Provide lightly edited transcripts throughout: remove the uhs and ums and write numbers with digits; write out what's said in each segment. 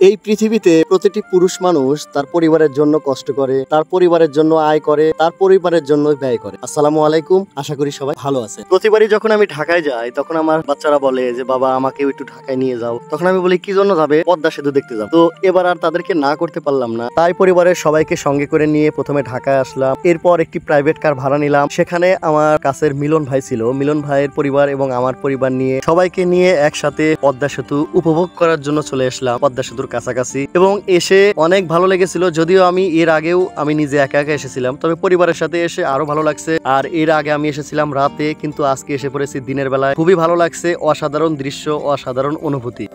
এই পৃথিবীতে প্রতিটি পুরুষ মানুষ তার পরিবারের জন্য কষ্ট করে, তার পরিবারের জন্য আয় করে, তার পরিবারের জন্য ব্যয় করে। আসসালামু আলাইকুম, আশা করি সবাই ভালো আছে। প্রতিবারই যখন আমি ঢাকায় যাই তখন আমার বাচ্চারা বলে যে বাবা আমাকে একটু ঢাকায় নিয়ে যাও। তখন আমি বলি কি জন্য যাবে? পদ্মা সেতু দেখতে যাও। তো এবার আর তাদেরকে না করতে পারলাম না, তাই পরিবারের সবাইকে সঙ্গে করে নিয়ে প্রথমে ঢাকায় আসলাম। এরপর একটি প্রাইভেট কার ভাড়া নিলাম। সেখানে আমার কাছের মিলন ভাই ছিল। মিলন ভাইয়ের পরিবার এবং আমার পরিবার নিয়ে সবাইকে নিয়ে একসাথে পদ্মা সেতু উপভোগ করার জন্য চলে আসলাম পদ্মা সেতুর কাছাকাছি। এবং এসে অনেক ভালো লেগেছিল। যদিও আমি এর আগেও আমি নিজে একা একা এসেছিলাম, তবে পরিবারের সাথে এসে আরো ভালো লাগছে। আর এর আগে আমি এসেছিলাম রাতে, কিন্তু আজকে এসে পড়েছি দিনের বেলায়। খুবই ভালো লাগছে, অসাধারণ দৃশ্য, অসাধারণ অনুভূতি।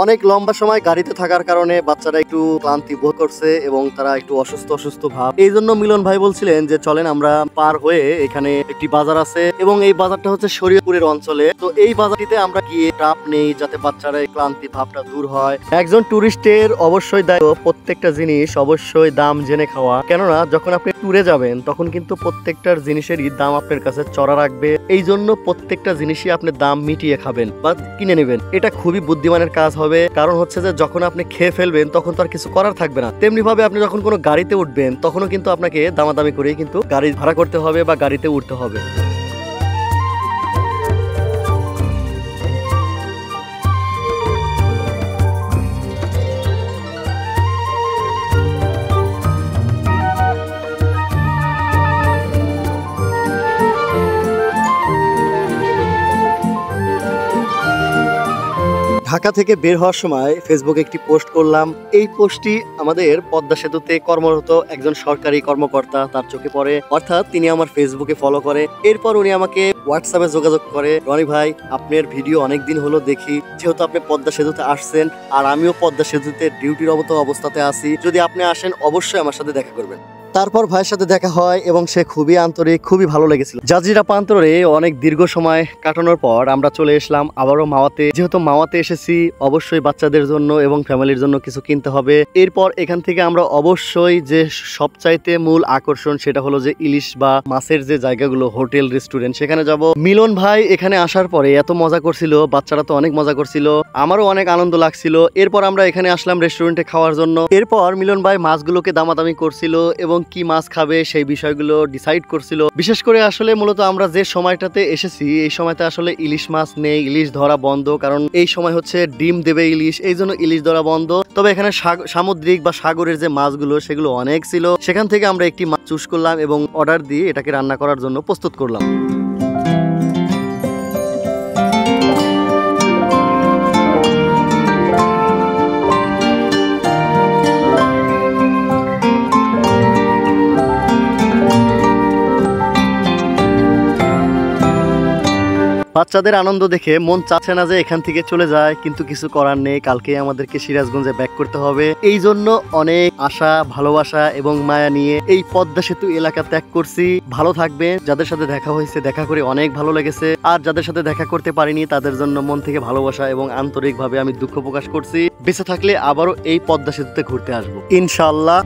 অনেক লম্বা সময় গাড়িতে থাকার কারণে বাচ্চারা একটু ক্লান্তি বোধ করছে এবং তারা একটু অসুস্থ ভাব। এই জন্য মিলন ভাই বলছিলেন যে চলেন আমরা পার হয়ে এখানে একটি বাজার আছে এবং এই বাজারটা হচ্ছে শরীয়তপুরের অঞ্চলে। তো এই বাজারটিতে আমরা গিয়ে ট্রাপ নেই যাতে বাচ্চারা এই ক্লান্তি ভাবটা দূর হয়। একজন টুরিস্টের অবশ্যই দায়িত্ব প্রত্যেকটা জিনিস অবশ্যই দাম জেনে খাওয়া, কেননা যখন আপনি ট্যুরে যাবেন তখন কিন্তু প্রত্যেকটার জিনিসেরই দাম আপনার কাছে চড়া রাখবে। এই জন্য প্রত্যেকটা জিনিসই আপনি দাম মিটিয়ে খাবেন বা কিনে নেবেন। এটা খুবই বুদ্ধিমানের কাজ হবে। কারণ হচ্ছে যে যখন আপনি খেয়ে ফেলবেন তখন তো আর কিছু করার থাকবে না। তেমনি ভাবে আপনি যখন কোনো গাড়িতে উঠবেন তখনও কিন্তু আপনাকে দামাদামি করে কিন্তু গাড়ি ভাড়া করতে হবে বা গাড়িতে উঠতে হবে। ঢাকা থেকে বের হওয়ার সময় ফেসবুকে একটি পোস্ট করলাম। এই পোস্টটি আমাদের পদ্মা সেতুতে কর্মরত একজন সরকারি কর্মকর্তা তার চোখে পড়ে, অর্থাৎ তিনি আমার ফেসবুকে ফলো করে। এরপর উনি আমাকে হোয়াটসঅ্যাপে যোগাযোগ করে, রনি ভাই আপনার ভিডিও অনেকদিন হলো দেখি, যেহেতু আপনি পদ্মা সেতুতে আসছেন আর আমিও পদ্মা সেতুতে ডিউটিরত অবস্থাতে আছি, যদি আপনি আসেন অবশ্যই আমার সাথে দেখা করবেন। তারপর ভাইয়ের সাথে দেখা হয় এবং সে খুবই আন্তরিক, খুবই ভালো লেগেছিল। জাজিরা প্রান্তরে অনেক দীর্ঘ সময় কাটানোর পর আমরা চলে এসলাম আবারও মাওয়াতে। যেহেতু মাওয়াতে এসেছি অবশ্যই বাচ্চাদের জন্য এবং ফ্যামিলির জন্য কিছু কিনতে হবে। এরপর এখান থেকে আমরা অবশ্যই যে সবচাইতে মূল আকর্ষণ সেটা হলো যে ইলিশ বা মাছের যে জায়গাগুলো, হোটেল রেস্টুরেন্ট, সেখানে যাব। মিলন ভাই এখানে আসার পরে এত মজা করছিল, বাচ্চারা তো অনেক মজা করছিল, আমারও অনেক আনন্দ লাগছিল। এরপর আমরা এখানে আসলাম রেস্টুরেন্টে খাওয়ার জন্য। এরপর মিলন ভাই মাছগুলোকে দামাদামি করছিল এবং কি মাছ খাবে সেই বিষয়গুলো ডিসাইড করছিল। বিশেষ করে আসলে মূলত আমরা যে সময়টাতে এসেছি এই সময়তে আসলে ইলিশ মাছ নেই, ইলিশ ধরা বন্ধ, কারণ এই সময় হচ্ছে ডিম দেবে ইলিশ, এই জন্য ইলিশ ধরা বন্ধ। তবে এখানে সামুদ্রিক বা সাগরের যে মাছগুলো সেগুলো অনেক ছিল। সেখান থেকে আমরা একটি মাছ চুজ করলাম এবং অর্ডার দিয়ে এটাকে রান্না করার জন্য প্রস্তুত করলাম। বাচ্চাদের আনন্দ দেখে মন চাচ্ছে না যে এখান থেকে চলে যায়, কিন্তু কিছু করার নেই, কালকে আমাদেরকে সিরাজগঞ্জে ব্যাক করতে হবে। এই জন্য অনেক আশা, ভালোবাসা এবং মায়া নিয়ে এই পদ্মা সেতু এলাকা ত্যাগ করছি। ভালো থাকবেন। যাদের সাথে দেখা হয়েছে দেখা করে অনেক ভালো লেগেছে, আর যাদের সাথে দেখা করতে পারিনি তাদের জন্য মন থেকে ভালোবাসা এবং আন্তরিকভাবে আমি দুঃখ প্রকাশ করছি। বেঁচে থাকলে আবারও এই পদ্মা সেতুতে ঘুরতে আসবো ইনশাআল্লাহ।